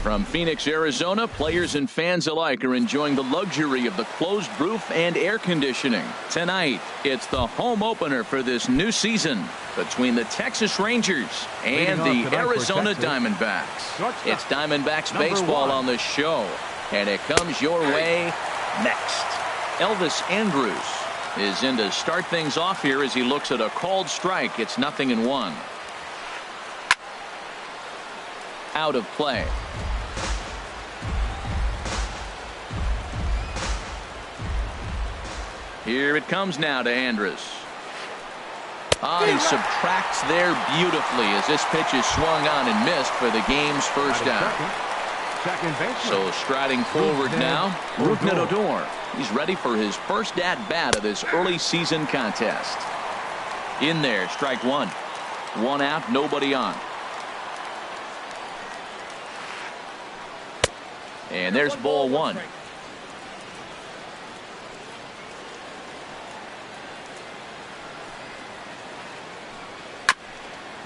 From Phoenix, Arizona, players and fans alike are enjoying the luxury of the closed roof and air conditioning. Tonight, it's the home opener for this new season between the Texas Rangers and the Arizona Diamondbacks. It's Diamondbacks baseball on the show, and it comes your way next. Elvis Andrus is in to start things off here as he looks at a called strike. It's 0-1. Out of play. Here it comes now to Andrus. He subtracts there beautifully as this pitch is swung on and missed for the game's first out. So striding forward now, Odor. He's ready for his first at-bat of this early season contest. In there, strike one. One out, nobody on. And there's ball one.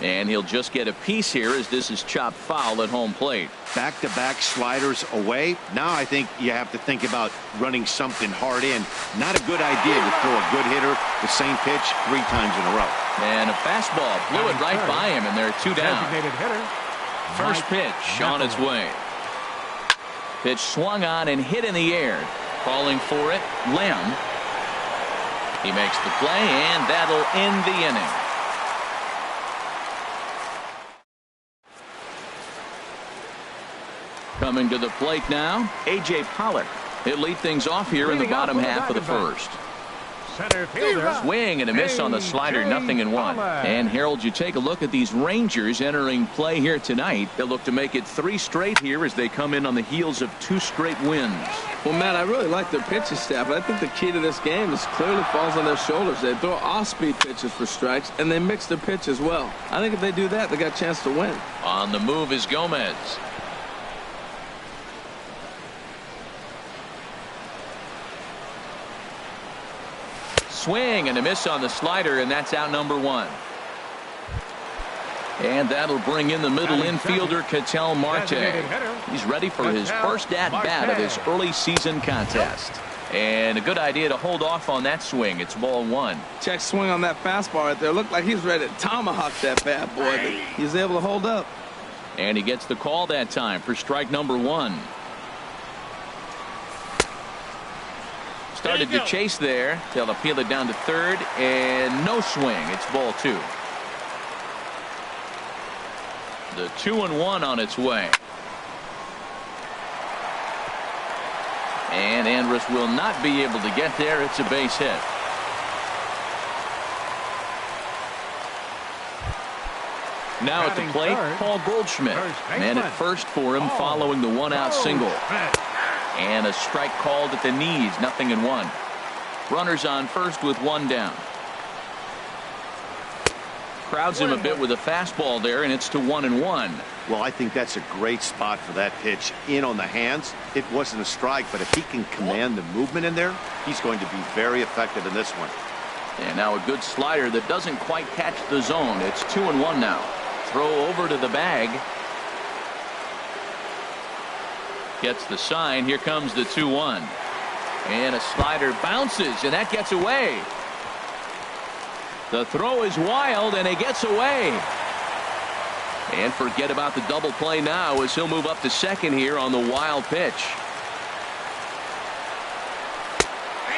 And he'll just get a piece here as this is chopped foul at home plate. Back-to-back sliders away. Now I think you have to think about running something hard in. Not a good idea to throw a good hitter the same pitch 3 times in a row. And a fastball blew it right by him, and there are 2 down. First pitch on its way. Pitch swung on and hit in the air. Calling for it, Lamb. He makes the play, and that'll end the inning. Coming to the plate now, A.J. Pollock. He'll lead things off here in the bottom half of the first. Swing and a miss on the slider, 0-1. And Harold, you take a look at these Rangers entering play here tonight. They'll look to make it 3 straight here as they come in on the heels of 2 straight wins. Well, Matt, I really like their pitching staff, but I think the key to this game is clearly falls on their shoulders. They throw off-speed pitches for strikes, and they mix their pitch as well. I think if they do that, they got a chance to win. On the move is Gomez. Swing and a miss on the slider, and that's out number 1. And that'll bring in the middle infielder, Ketel Marte. He's ready for his first at-bat of this early season contest. And a good idea to hold off on that swing. It's ball 1. Check swing on that fastball right there. Looked like he's ready to tomahawk that bad boy, but he's able to hold up. And he gets the call that time for strike number 1. Started to chase there. They'll appeal it down to third, and no swing. It's ball 2. The 2-1 on its way. And Andrus will not be able to get there. It's a base hit. Now at the plate, Paul Goldschmidt. Man at first for him following the 1-out single. And a strike called at the knees, 0-1. Runners on first with 1 down. Crowds him a bit with a fastball there, and it's to 1-1. Well, I think that's a great spot for that pitch. In on the hands. It wasn't a strike, but if he can command the movement in there, he's going to be very effective in this one. And now a good slider that doesn't quite catch the zone. It's 2-1 now. Throw over to the bag. Gets the sign. Here comes the 2-1. And a slider bounces, and that gets away. The throw is wild, and it gets away. And forget about the double play now as he'll move up to second here on the wild pitch.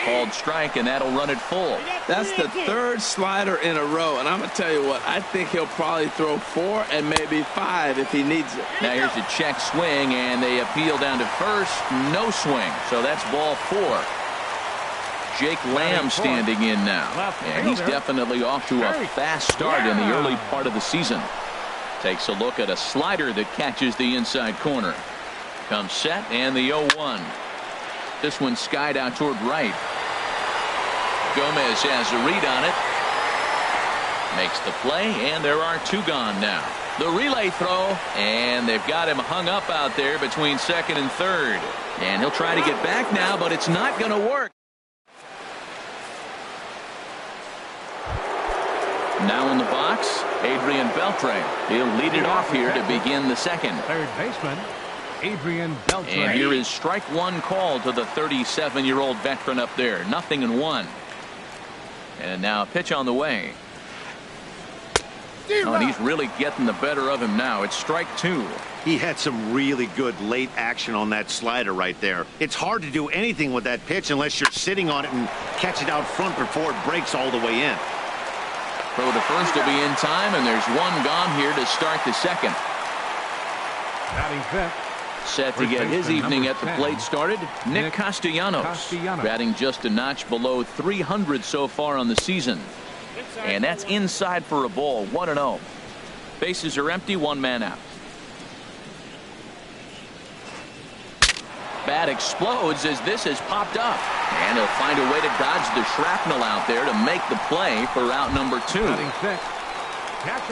Called strike, and that'll run it full. That's the 3rd slider in a row, and I'm going to tell you what, I think he'll probably throw 4 and maybe 5 if he needs it. Now here's a check swing, and they appeal down to first. No swing, so that's ball 4. Jake Lamb standing in now, and he's definitely off to a fast start in the early part of the season. Takes a look at a slider that catches the inside corner. Comes set, and the 0-1. This one skied out toward right. Gomez has a read on it. Makes the play, and there are 2 gone now. The relay throw, and they've got him hung up out there between second and third. And he'll try to get back now, but it's not going to work. Now in the box, Adrian Beltre. He'll lead it off here to begin the second. Third baseman, And here is strike one call to the 37-year-old veteran up there. 0-1. And now a pitch on the way. Oh, and he's really getting the better of him now. It's strike two. He had some really good late action on that slider right there. It's hard to do anything with that pitch unless you're sitting on it and catch it out front before it breaks all the way in. Throw to first will be in time, and there's one gone here to start the second. Set to get his evening at the plate started, Nick Castellanos. Batting just a notch below 300 so far on the season. And that's inside for a ball, 1-0. Bases are empty, one man out. Bat explodes as this has popped up. And he'll find a way to dodge the shrapnel out there to make the play for out number two.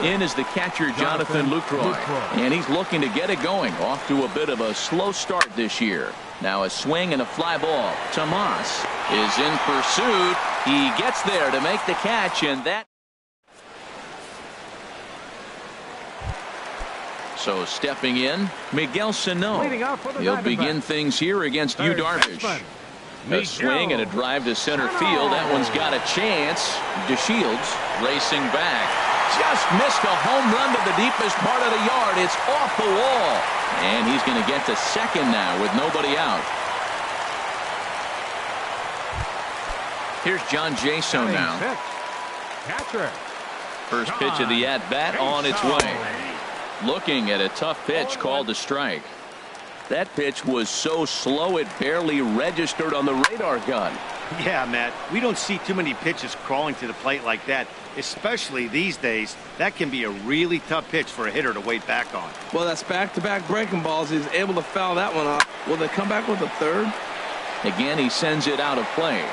In is the catcher, Jonathan Lucroy. And he's looking to get it going. Off to a bit of a slow start this year. Now a swing and a fly ball. Tomas is in pursuit. He gets there to make the catch, and that. So stepping in, Miguel Sano. He'll begin things here against Yu Darvish. A swing and a drive to center field. That one's got a chance. DeShields racing back. Just missed a home run to the deepest part of the yard. It's off the wall. And he's going to get to second now with nobody out. Here's John Jaso now. First pitch of the at-bat on its way. Looking at a tough pitch called a strike. That pitch was so slow it barely registered on the radar gun. Yeah, Matt, we don't see too many pitches crawling to the plate like that, especially these days. That can be a really tough pitch for a hitter to wait back on. Well, that's back-to-back breaking balls. He's able to foul that one off. Will they come back with a third? Again, he sends it out of play.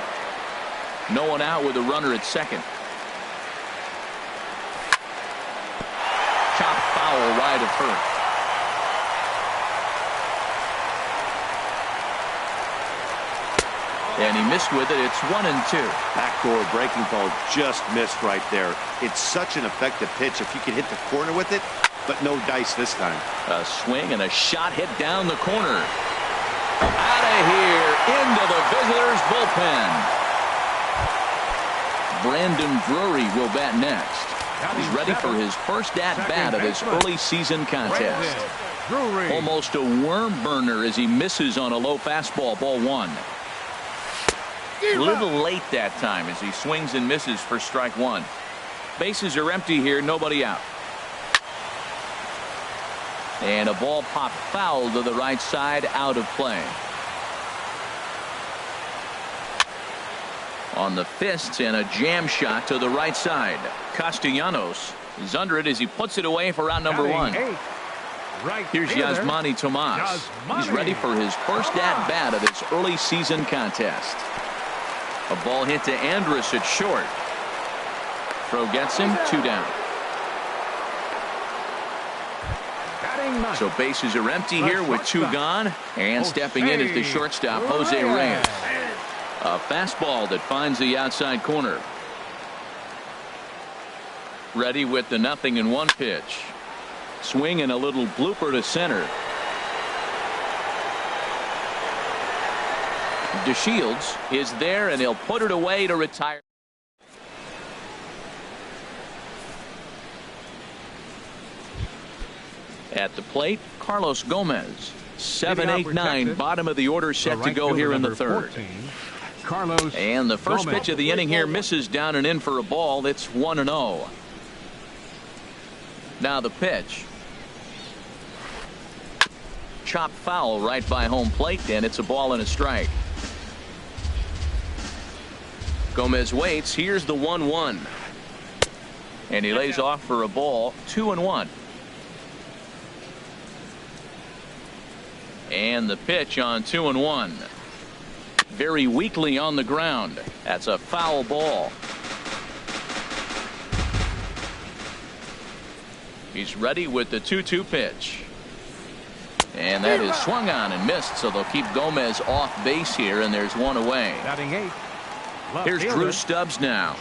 No one out with a runner at second. Chop foul right of first. And he missed with it. It's 1-2. Backdoor breaking ball just missed right there. It's such an effective pitch if you can hit the corner with it, but no dice this time. A swing and a shot hit down the corner. Out of here into the visitors' bullpen. Brandon Drury will bat next. He's ready for his first at-bat of this early season contest. Almost a worm burner as he misses on a low fastball, ball one. A little late that time as he swings and misses for strike one. Bases are empty here, nobody out. And a ball popped foul to the right side, out of play. On the fists and a jam shot to the right side. Castellanos is under it as he puts it away for out number one. Here's Yasmani Tomas. He's ready for his first at-bat of this early season contest. A ball hit to Andrus at short. Throw gets him, two down. So bases are empty here with two gone. And stepping in is the shortstop, Jose Reyes. A fastball that finds the outside corner. Ready with the 0-1 pitch. Swing and a little blooper to center. DeShields is there, and he'll put it away to retire. At the plate, Carlos Gomez. 7-8-9, bottom of the order, set to go here in the third. And the first pitch of the inning here misses down and in for a ball. It's 1-0. Now the pitch. Chop foul right by home plate, and it's a ball and a strike. Gomez waits. Here's the 1-1. And he lays off for a ball. 2-1. And the pitch on 2-1. Very weakly on the ground. That's a foul ball. He's ready with the 2-2 pitch. And that is swung on and missed, so they'll keep Gomez off base here, and there's one away. Here's Drew Stubbs now.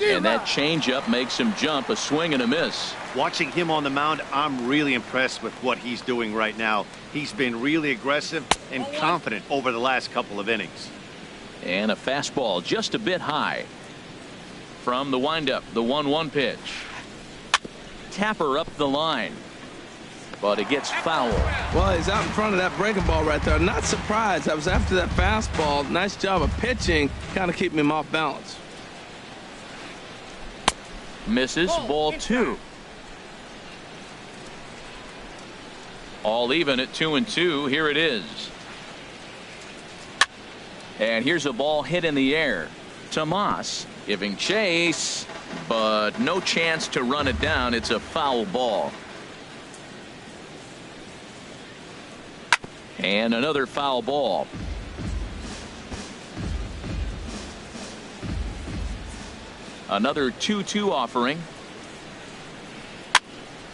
And that changeup makes him jump. A swing and a miss. Watching him on the mound, I'm really impressed with what he's doing right now. He's been really aggressive and confident over the last couple of innings. And a fastball just a bit high. From the windup, the 1-1 pitch. Tapper up the line. But it gets foul. Well, he's out in front of that breaking ball right there. Not surprised. I was after that fastball. Nice job of pitching, kind of keeping him off balance. Misses. Ball 2. All even at 2-2. Here it is. And here's a ball hit in the air. Tomas giving chase, but no chance to run it down. It's a foul ball. And another foul ball. Another 2-2 offering.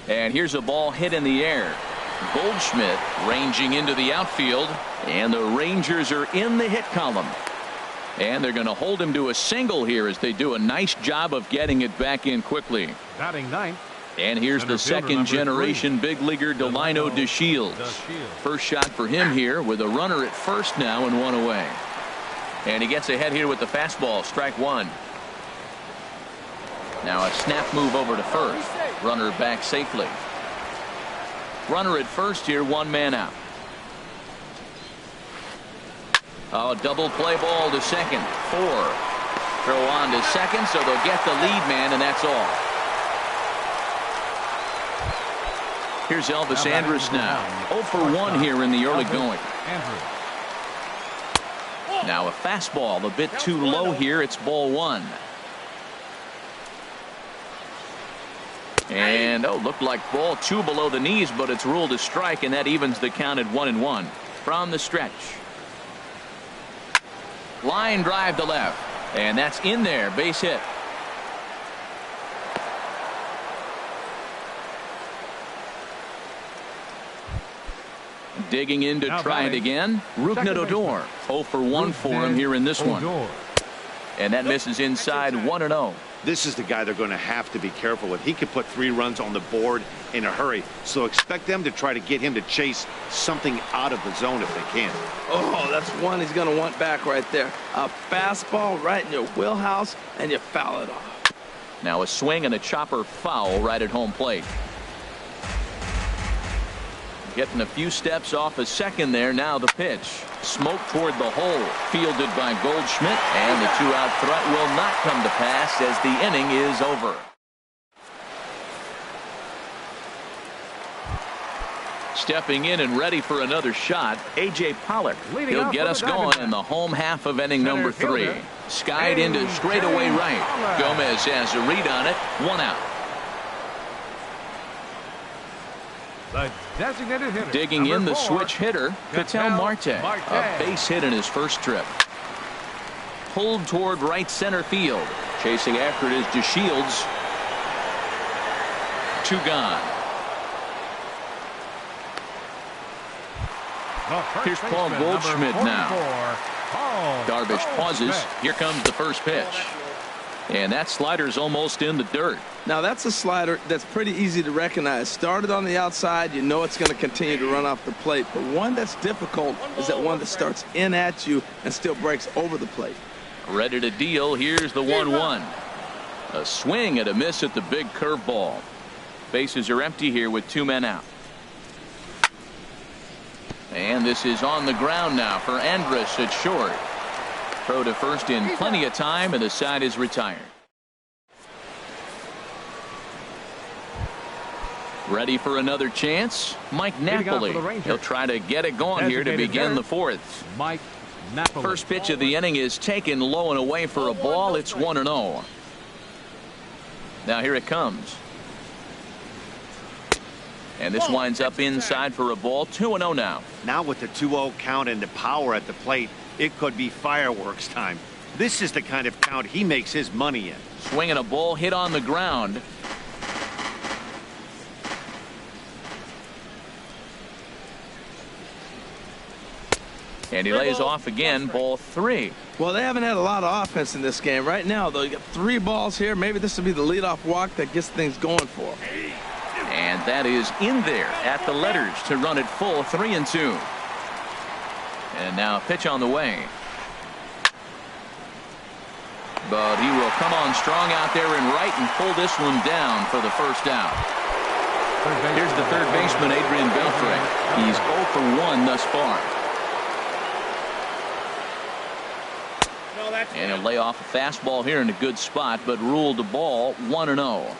And here's a ball hit in the air. Goldschmidt ranging into the outfield, and the Rangers are in the hit column. And they're going to hold him to a single here as they do a nice job of getting it back in quickly. Batting ninth. And here's the second generation big leaguer Delino DeShields. First shot for him here with a runner at first now and one away. And he gets ahead here with the fastball. Strike 1. Now a snap move over to first. Runner back safely. Runner at first here, 1 man out. Oh, double play ball to second. 4. Throw on to second, so they'll get the lead man, and that's all. Here's Elvis Andrus now. 0 for 1 here in the early going. Now a fastball a bit too low here. It's ball 1. And looked like ball 2 below the knees, but it's ruled a strike, and that evens the count at 1-1 from the stretch. Line drive to left, and that's in there. Base hit. Digging in to try it again. Rougned Odor. 0 for 1 for him here in this one. And that misses inside 1-0. This is the guy they're going to have to be careful with. He could put 3 runs on the board in a hurry. So expect them to try to get him to chase something out of the zone if they can. Oh, that's one he's going to want back right there. A fastball right in your wheelhouse, and you foul it off. Now a swing and a chopper foul right at home plate. Getting a few steps off a second there. Now the pitch. Smoke toward the hole. Fielded by Goldschmidt. And the 2-out threat will not come to pass as the inning is over. Stepping in and ready for another shot, A.J. Pollock. He'll get us going in the home half of inning number 3. Skied into straightaway right. Gomez has a read on it. 1 out. The designated hitter. Digging in the 4, switch hitter, Ketel Marte. A base hit in his first trip. Pulled toward right center field. Chasing after it is DeShields. 2 gone. Here's Paul Goldschmidt now. Darvish pauses. Here comes the first pitch. And that slider's almost in the dirt. Now that's a slider that's pretty easy to recognize. Started on the outside, you know it's going to continue to run off the plate. But one that's difficult is that one that starts in at you and still breaks over the plate. Ready to deal. Here's the 1-1. A swing and a miss at the big curveball. Bases are empty here with 2 men out. And this is on the ground now for Andrus at short. Throw to first in plenty of time, and the side is retired. Ready for another chance? Mike Napoli. He'll try to get it going here to begin the 4th. Mike Napoli. First pitch of the inning is taken low and away for a ball. It's 1-0. Now here it comes. And this winds up inside for a ball. 2-0 now. Now with the 2-0 count and the power at the plate, it could be fireworks time. This is the kind of count he makes his money in. Swinging a ball hit on the ground. And he lays off again, ball 3. Well, they haven't had a lot of offense in this game. Right now, though, you got 3 balls here. Maybe this will be the leadoff walk that gets things going for them. And that is in there at the letters to run it full 3-2. And now a pitch on the way. But he will come on strong out there in right and pull this one down for the first out. Here's the third baseman, Adrian Beltre. He's 0 for 1 thus far. And he'll lay off a fastball here in a good spot, but ruled the ball 1-0.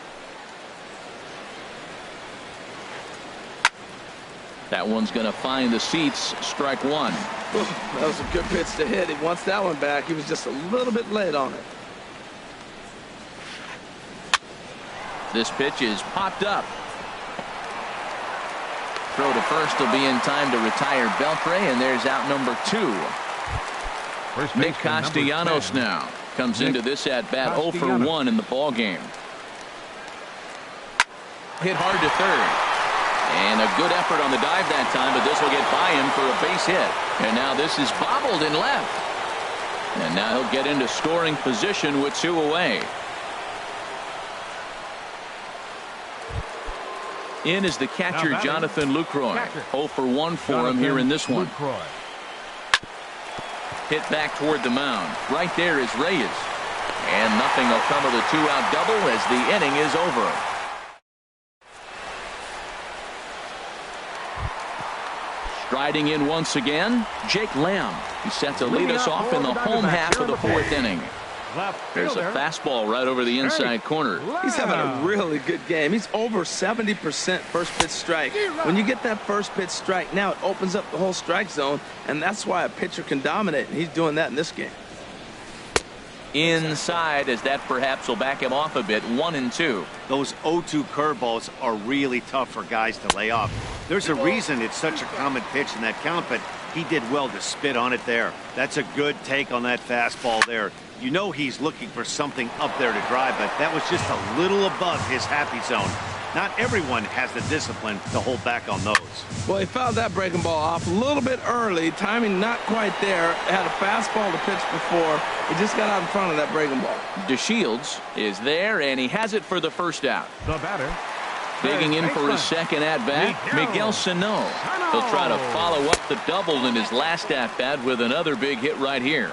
That one's going to find the seats. Strike 1. That was a good pitch to hit. He wants that one back. He was just a little bit late on it. This pitch is popped up. Throw to first will be in time to retire Beltre, and there's out number 2. Nick Castellanos now comes into this at bat 0 for 1 in the ball game. Hit hard to third. And a good effort on the dive that time, but this will get by him for a base hit. And now this is bobbled in left. And now he'll get into scoring position with 2 away. In is the catcher, Jonathan Lucroy. 0 for 1 for him here in this one. Hit back toward the mound. Right there is Reyes. And nothing will come of the 2-out double as the inning is over. Striding in once again, Jake Lamb. He's set to lead us off in the home half of the 4th inning. There's a fastball right over the inside corner. He's having a really good game. He's over 70% first pitch strike. When you get that first pitch strike, now it opens up the whole strike zone, and that's why a pitcher can dominate, and he's doing that in this game. Inside, as that perhaps will back him off a bit. 1-2. Those 0-2 curveballs are really tough for guys to lay off. There's a reason it's such a common pitch in that count, but he did well to spit on it there. That's a good take on that fastball there. You know he's looking for something up there to drive, but that was just a little above his happy zone. Not everyone has the discipline to hold back on those. Well, he fouled that breaking ball off a little bit early. Timing not quite there. Had a fastball to pitch before. He just got out in front of that breaking ball. DeShields is there, and he has it for the first out. The batter. Digging in for his second at-bat, Miguel Sano. He'll try to follow up the double in his last at-bat with another big hit right here.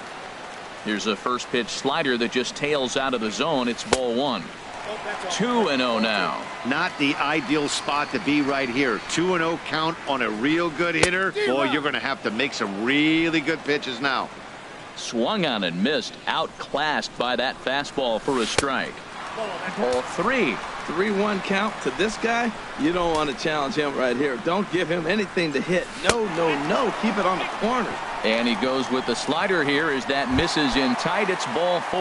Here's a first pitch slider that just tails out of the zone. It's ball 1. 2-0 now. Not the ideal spot to be right here. 2-0 count on a real good hitter. Boy, you're going to have to make some really good pitches now. Swung on and missed. Outclassed by that fastball for a strike. Ball 3. 3-1 count to this guy. You don't want to challenge him right here. Don't give him anything to hit. No, no, no. Keep it on the corner. And he goes with the slider here as that misses in tight. It's ball 4.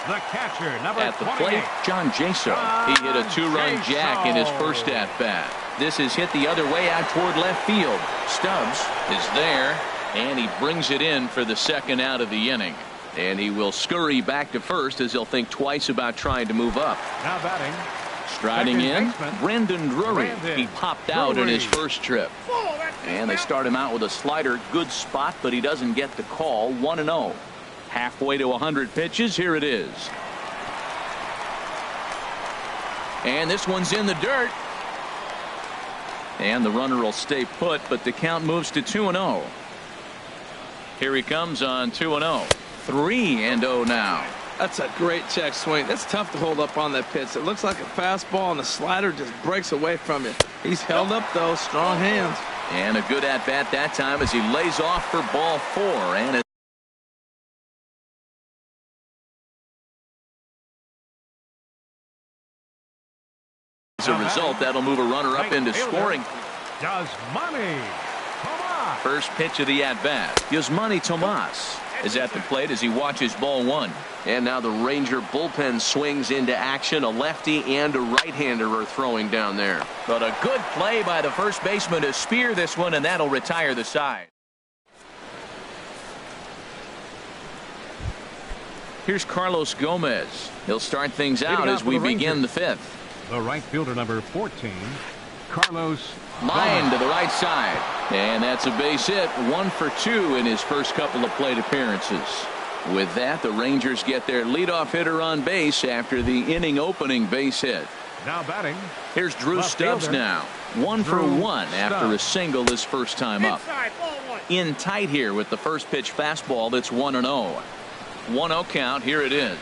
The catcher, number at the 28. plate, John Jaso. He hit a 2-run jack in his first at-bat. This is hit the other way out toward left field. Stubbs is there, and he brings it in for the second out of the inning. And he will scurry back to first as he'll think twice about trying to move up. Now batting. Striding in, Brandon Drury. He popped out in his first trip. And they start him out with a slider. Good spot, but he doesn't get the call. 1-0. Halfway to 100 pitches. Here it is. And this one's in the dirt. And the runner will stay put, but the count moves to 2-0. Here he comes on 2-0. 3-0 now. That's a great check swing. It's tough to hold up on that pitch. It looks like a fastball, and the slider just breaks away from you. He's held up, though. Strong hands. And a good at-bat that time as he lays off for ball 4. And as a result, that'll move a runner up into scoring. Yasmani Tomas. First pitch of the at-bat. Yasmani Tomas is at the plate as he watches ball 1. And now the Ranger bullpen swings into action. A lefty and a right-hander are throwing down there. But a good play by the first baseman to spear this one, and that'll retire the side. Here's Carlos Gomez. He'll start things out as we begin the 5th. The right fielder, number 14. Carlos. Line to the right side. And that's a base hit. 1 for 2 in his first couple of plate appearances. With that, the Rangers get their leadoff hitter on base after the inning opening base hit. Now batting. Here's Drew left Stubbs fielder. now. 1 for 1 after a single his first time up. In tight here with the first pitch fastball. That's 1-0. 1-0 count. Here it is.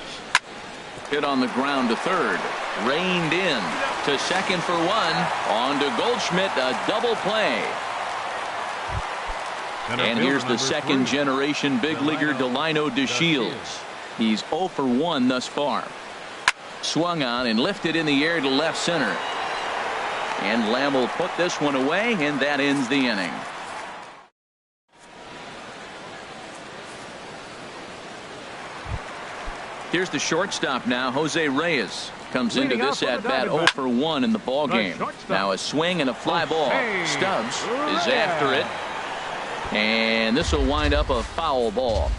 Hit on the ground to third. Reined in to second for 1. On to Goldschmidt. A double play. And here's the second generation big leaguer Delino DeShields. He's 0 for 1 thus far. Swung on and lifted in the air to left center. And Lamb will put this one away, and that ends the inning. Here's the shortstop now, Jose Reyes. Comes into this at bat 0 for 1 in the ball game. Now a swing and a fly ball. Stubbs is after it. And this will wind up a foul ball.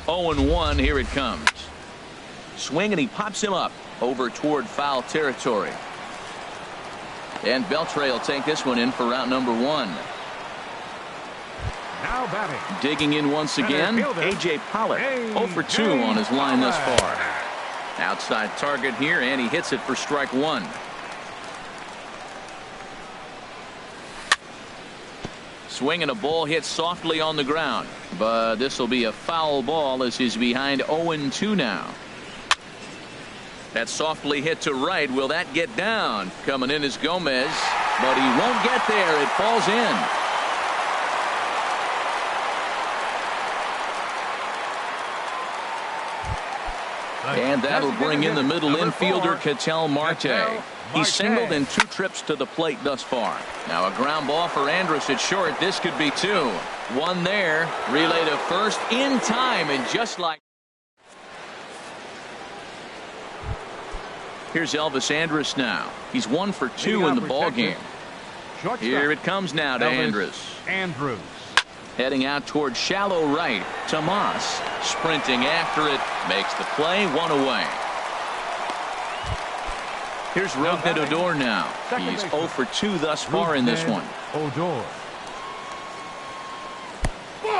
0-1, here it comes. Swing and he pops him up over toward foul territory. And Beltre will take this one in for route number 1. Now batting. Digging in once again, A.J. Pollock. 0 for 2 on his line thus far. Outside target here, and he hits it for strike 1. Swing and a ball hit softly on the ground, but this will be a foul ball as he's behind 0-2 now. That softly hit to right. Will that get down? Coming in is Gomez, but he won't get there. It falls in. And that'll bring in the middle infielder, Ketel Marte. He's singled in 2 trips to the plate thus far. Now a ground ball for Andrus at short. This could be 2. 1 there. Relay to first in time, and just like. Here's Elvis Andrus now. He's 1 for 2 in the ball game. Here it comes now to Andrus. Heading out toward shallow right. Tomas sprinting after it. Makes the play. 1 away. Here's Rougned Odor now. He's 0 for 2 thus far in this one.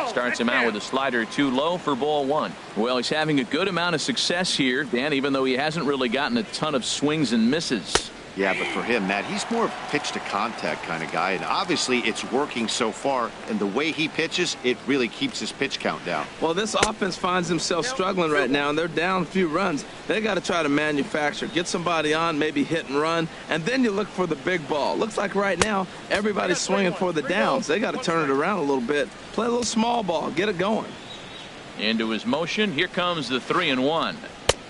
Starts him out with a slider too low for ball 1. Well, he's having a good amount of success here, Dan, even though he hasn't really gotten a ton of swings and misses. Yeah, but for him, Matt, he's more of a pitch to contact kind of guy, and obviously it's working so far, and the way he pitches, it really keeps his pitch count down. Well, this offense finds themselves struggling right now, and they're down a few runs. They got to try to manufacture, get somebody on, maybe hit and run, and then you look for the big ball. Looks like right now everybody's swinging for the downs. They got to turn it around a little bit, play a little small ball, get it going. Into his motion, here comes the 3-1.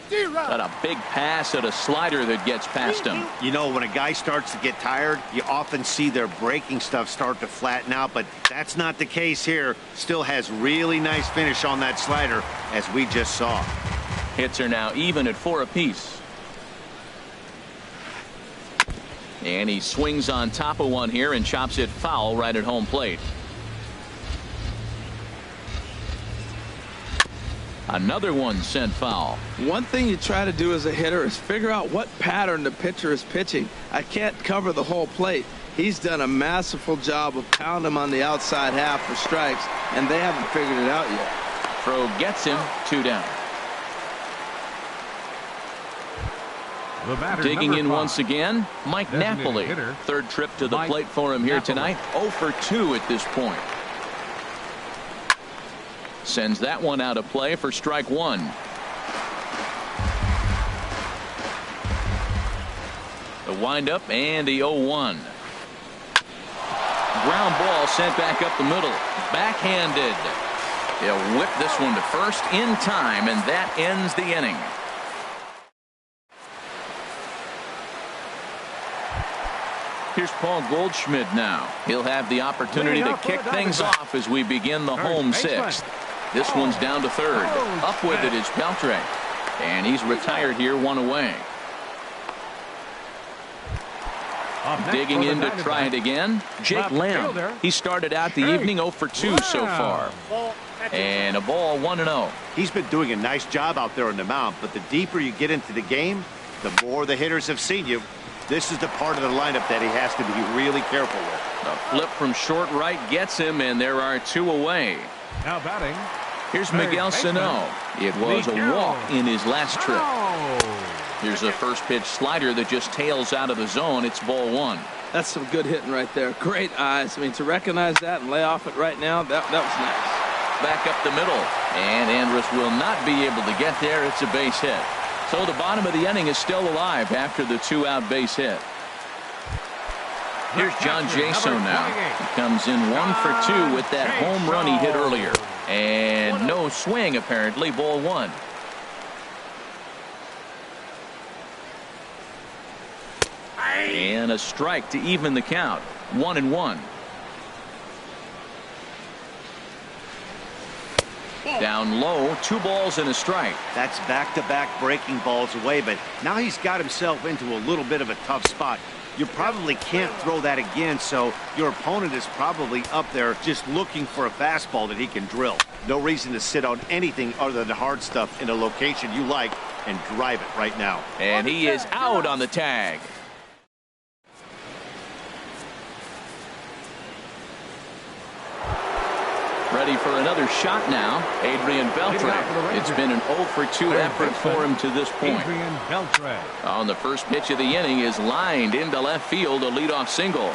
Got a big pass at a slider that gets past him. You know, when a guy starts to get tired, you often see their breaking stuff start to flatten out, but that's not the case here. Still has really nice finish on that slider, as we just saw. Hits are now even at 4 apiece. And he swings on top of one here and chops it foul right at home plate. Another one sent foul. One thing you try to do as a hitter is figure out what pattern the pitcher is pitching. I can't cover the whole plate. He's done a masterful job of pounding him on the outside half for strikes, and they haven't figured it out yet. Throw gets him. 2 down. Digging in once again, Mike Napoli. Third trip to the plate for him here tonight. 0 for 2 at this point. Sends that one out of play for strike 1. The windup and the 0-1. Ground ball sent back up the middle. Backhanded. He'll whip this one to first in time, and that ends the inning. Here's Paul Goldschmidt now. He'll have the opportunity to kick things off as we begin the home 6th. This one's down to third. Up with it is Beltre. And he's retired here, 1 away. Digging in to try it again, Jake Lamb. He started out the evening 0 for 2 so far. And a ball 1-0. He's been doing a nice job out there on the mound, but the deeper you get into the game, the more the hitters have seen you. This is the part of the lineup that he has to be really careful with. The flip from short right gets him, and there are 2 away. Now batting. Here's Miguel Sano. It was a walk in his last trip. Here's a first pitch slider that just tails out of the zone. It's ball 1. That's some good hitting right there. Great eyes. I mean, to recognize that and lay off it right now, that was nice. Back up the middle, and Andrus will not be able to get there. It's a base hit. So the bottom of the inning is still alive after the 2-out base hit. Here's John Jaso now. He comes in 1 for 2 with that home run he hit earlier. And no swing, apparently. Ball 1. And a strike to even the count. 1-1. Down low, 2 balls and a strike. That's back-to-back breaking balls away, but now he's got himself into a little bit of a tough spot. You probably can't throw that again, so your opponent is probably up there just looking for a fastball that he can drill. No reason to sit on anything other than hard stuff in a location you like and drive it right now. And he is out on the tag. Ready for another shot now, Adrian Beltre. It's been an 0 for 2 effort for him to this point. Adrian Beltre. On the first pitch of the inning is lined into left field, a leadoff single.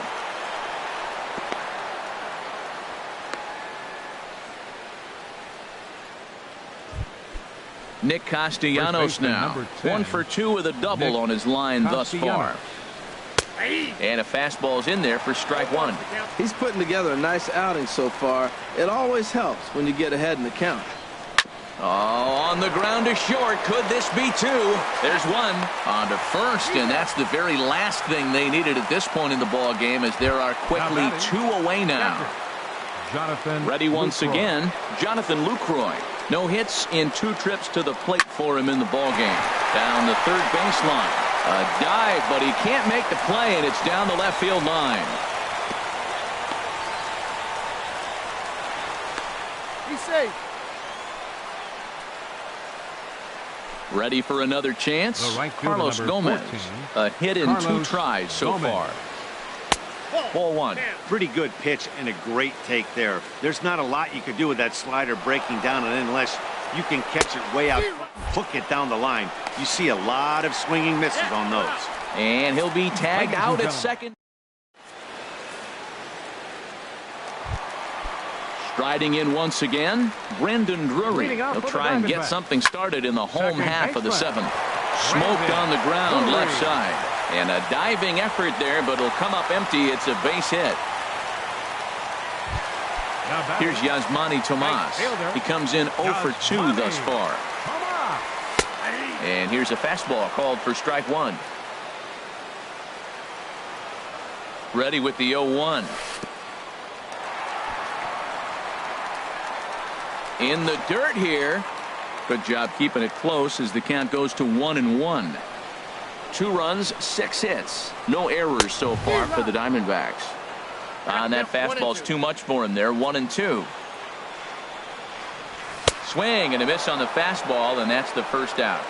Nick Castellanos now, 1 for 2 with a double on his line thus far. And a fastball's in there for strike 1. He's putting together a nice outing so far. It always helps when you get ahead in the count. Oh, on the ground to short. Could this be 2? There's 1 on to first, and that's the very last thing they needed at this point in the ball game, as there are quickly 2 away now. Jonathan Ready once Lucroy. again, Jonathan Lucroy. No hits in 2 trips to the plate for him in the ball game. Down the third baseline. A dive, but he can't make the play, and it's down the left field line. Be safe. Ready for another chance? The right fielder, Carlos number Gomez. 14, A hit in 2 Carlos tries so Gomez. far. Ball 1. Pretty good pitch and a great take there. There's not a lot you could do with that slider breaking down, and unless you can catch it way out, hook it down the line. You see a lot of swinging misses on those. And he'll be tagged out at second. Striding in once again, Brendan Drury. He'll try and get something started in the home half of the 7th. Smoked on the ground left side. And a diving effort there, but it'll come up empty. It's a base hit. Here's Yasmani Tomas. He comes in 0 for 2 thus far. And here's a fastball called for strike 1. Ready with the 0-1. In the dirt here. Good job keeping it close as the count goes to 1-1. 2 runs, 6 hits. No errors so far for the Diamondbacks. And that fastball's too much for him there. 1-2. Swing and a miss on the fastball, and that's the first out.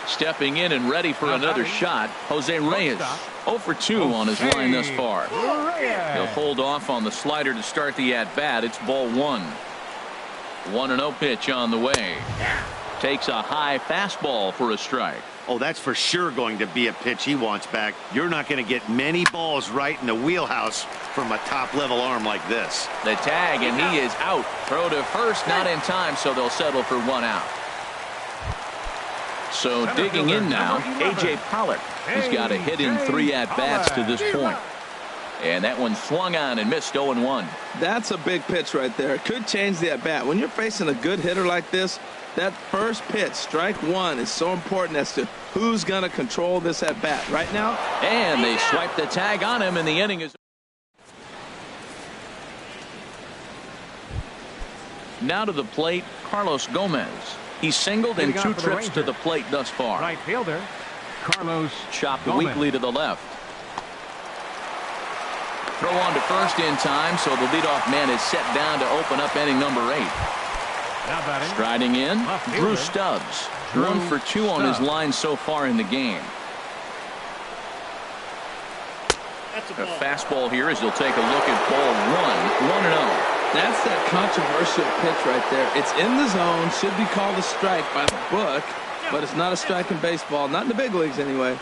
Stepping in and ready for another shot, Jose Reyes. 0 for 2 on his line thus far. He'll hold off on the slider to start the at-bat. It's ball 1. 1-0 pitch on the way. Takes a high fastball for a strike. Oh, that's for sure going to be a pitch he wants back. You're not going to get many balls right in the wheelhouse from a top-level arm like this. The tag, and he is out. Throw to first, not in time, so they'll settle for 1 out. So digging in now, A.J. Pollock. He's got a hit in 3 at-bats to this point. And that one swung on and missed 0-1. That's a big pitch right there. It could change the at-bat. When you're facing a good hitter like this, that first pitch, strike 1, is so important as to who's going to control this at-bat right now. And they swipe the tag on him, and the inning is. Now to the plate, Carlos Gomez. He's singled in 2 trips to the plate thus far. Right fielder, Carlos Chopped Gomez. weakly to the left. Throw on to first in time, so the leadoff man is set down to open up inning number 8. Now batting, Striding in, left Drew fielder, Stubbs. Drew 1 for 2 on his Stubbs. line so far in the game. A fastball here as he'll take a look at ball 1-0. That's that controversial pitch right there. It's in the zone, should be called a strike by the book, but it's not a strike in baseball, not in the big leagues anyway.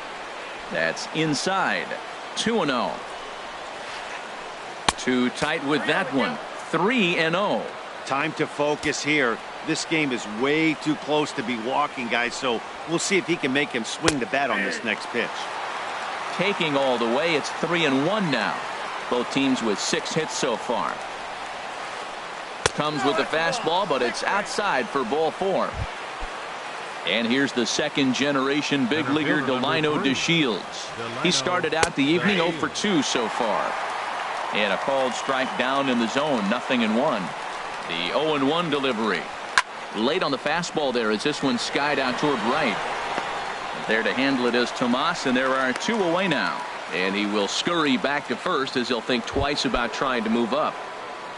That's inside. 2-0. Too tight with that one. 3-0. Time to focus here. This game is way too close to be walking, guys, so we'll see if he can make him swing the bat on this next pitch. Taking all the way, it's 3-1 now. Both teams with 6 hits so far. Comes with the fastball, but it's outside for ball 4. And here's the second-generation big leaguer, Delino DeShields. He started out the evening 0 for 2 so far. And a called strike down in the zone, 0-1. The 0-1 delivery. Late on the fastball there as this one skied out toward right. There to handle it is Tomas, and there are 2 away now. And he will scurry back to first as he'll think twice about trying to move up.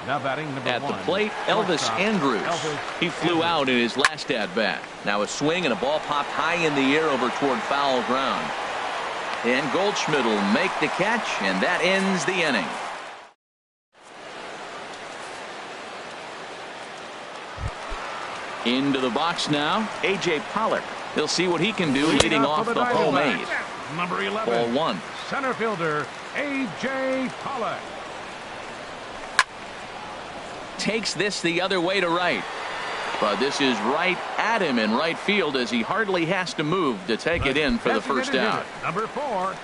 Now batting number At the 1, plate, Elvis Andrus. He flew Andrus. out in his last at-bat. Now a swing and a ball popped high in the air over toward foul ground. And Goldschmidt will make the catch, and that ends the inning. Into the box now, A.J. Pollock. He'll see what he can do leading off the homemade. Number 11, Ball 1. center fielder A.J. Pollock. Takes this the other way to right. But this is right at him in right field as he hardly has to move to take it in for the first out. Number 4.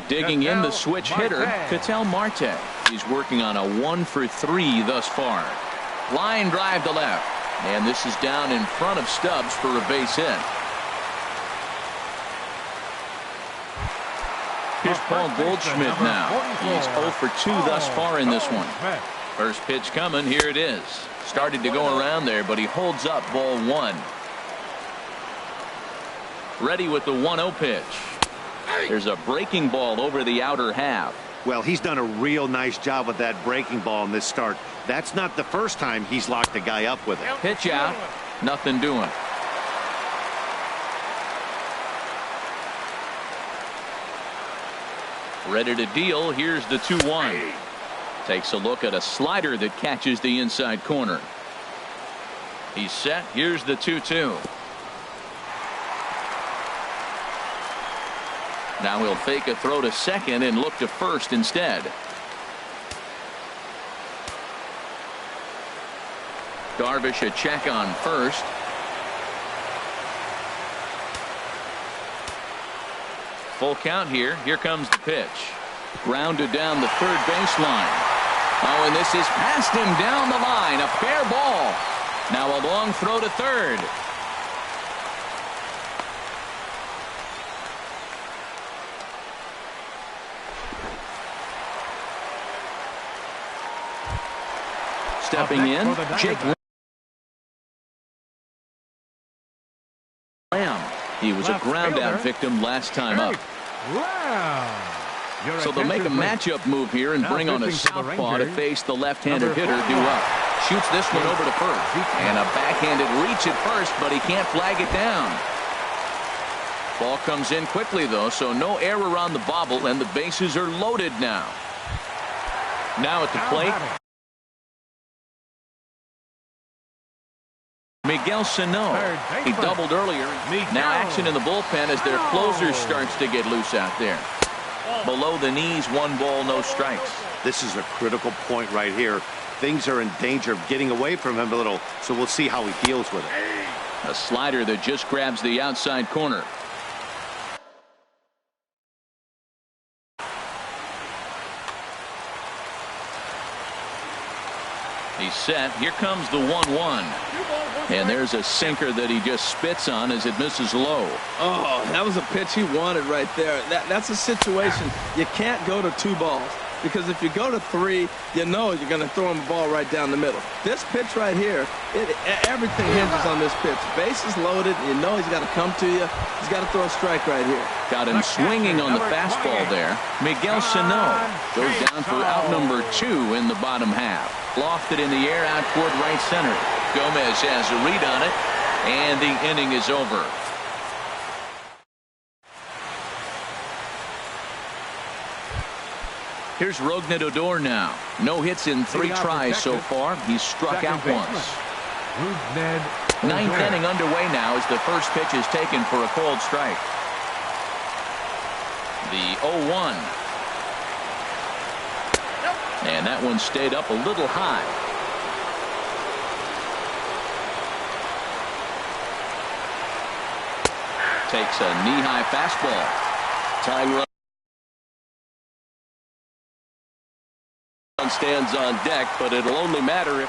Digging in the switch hitter, Marte. Ketel Marte. He's working on a 1 for 3 thus far. Line drive to left. And this is down in front of Stubbs for a base hit. Here's Paul Goldschmidt now. He's 0 for 2 thus far in this one. First pitch coming. Here it is. Started to go around there, but he holds up ball 1. Ready with the 1-0 pitch. There's a breaking ball over the outer half. Well, he's done a real nice job with that breaking ball in this start. That's not the first time he's locked a guy up with it. Pitch out. Nothing doing. Ready to deal. Here's the 2-1. Takes a look at a slider that catches the inside corner. He's set. Here's the 2-2. Now he'll fake a throw to second and look to first instead. Darvish a check on first. Full count here. Here comes the pitch. Grounded down the third baseline. Oh, and this is past him down the line. A fair ball. Now a long throw to third. Stepping in, Jake Lamb. He was a ground-out victim last time up. So they'll make a matchup move here and bring on a southpaw to face the left-handed hitter due up. Shoots this one over to first. And a backhanded reach at first, but he can't flag it down. Ball comes in quickly, though, so no error on the bobble, and the bases are loaded now. Now at the plate, Miguel Sano. He doubled earlier. Now action in the bullpen as their closer starts to get loose out there. Below the knees, 1 ball, no strikes. This is a critical point right here. Things are in danger of getting away from him a little, so we'll see how he deals with it. A slider that just grabs the outside corner. He's set. Here comes the 1-1. And there's a sinker that he just spits on as it misses low. Oh, that was a pitch he wanted right there. That's a situation you can't go to 2 balls. Because if you go to 3, you know you're going to throw him a ball right down the middle. This pitch right here, everything hinges on this pitch. Bases loaded. You know he's got to come to you. He's got to throw a strike right here. Got him swinging on the fastball there. Miguel Sano goes down for out number 2 in the bottom half. Lofted in the air out toward right center. Gomez has a read on it, and the inning is over. Here's Rognadodor now. No hits in 3 tries so far. He's struck out once. Ninth inning underway now as the first pitch is taken for a cold strike. The 0-1. And that one stayed up a little high. Takes a knee-high fastball. Tying run stands on deck, but it'll only matter if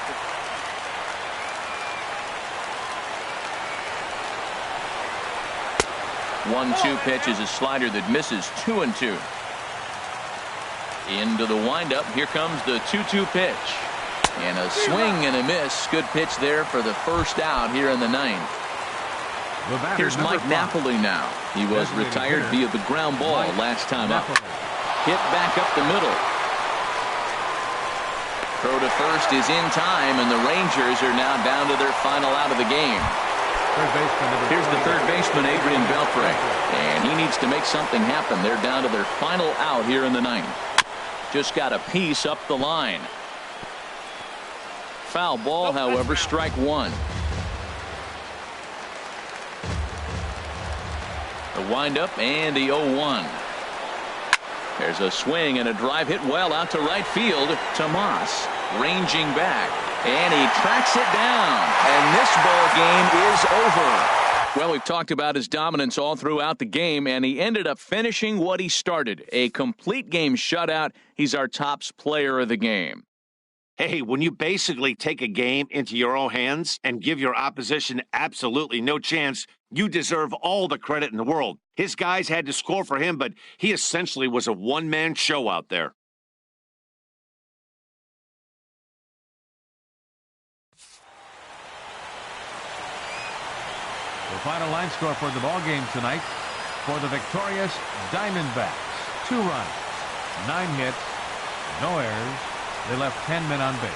1-2 pitch is a slider that misses 2-2. Into the windup. Here comes the 2-2 pitch. And a swing and a miss. Good pitch there for the first out here in the 9th. Here's Mike Napoli now. He was retired via the ground ball last time up. Hit back up the middle. Throw to first is in time, and the Rangers are now down to their final out of the game. Here's the third baseman, Adrian Beltre, and he needs to make something happen. They're down to their final out here in the 9th. Just got a piece up the line. Foul ball, however, strike one. The windup and the 0-1. There's a swing and a drive hit well out to right field. Tomas ranging back, and he tracks it down, and this ball game is over. Well, we've talked about his dominance all throughout the game, and he ended up finishing what he started. A complete game shutout. He's our top player of the game. Hey, when you basically take a game into your own hands and give your opposition absolutely no chance, you deserve all the credit in the world. His guys had to score for him, but he essentially was a one-man show out there. The final line score for the ball game tonight for the victorious Diamondbacks: 2 runs, 9 hits, no errors. They left 10 men on base.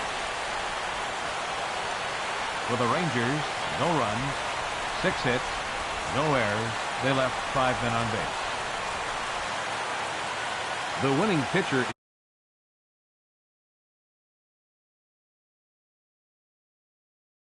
For the Rangers, no runs, 6 hits, no errors. They left 5 men on base. The winning pitcher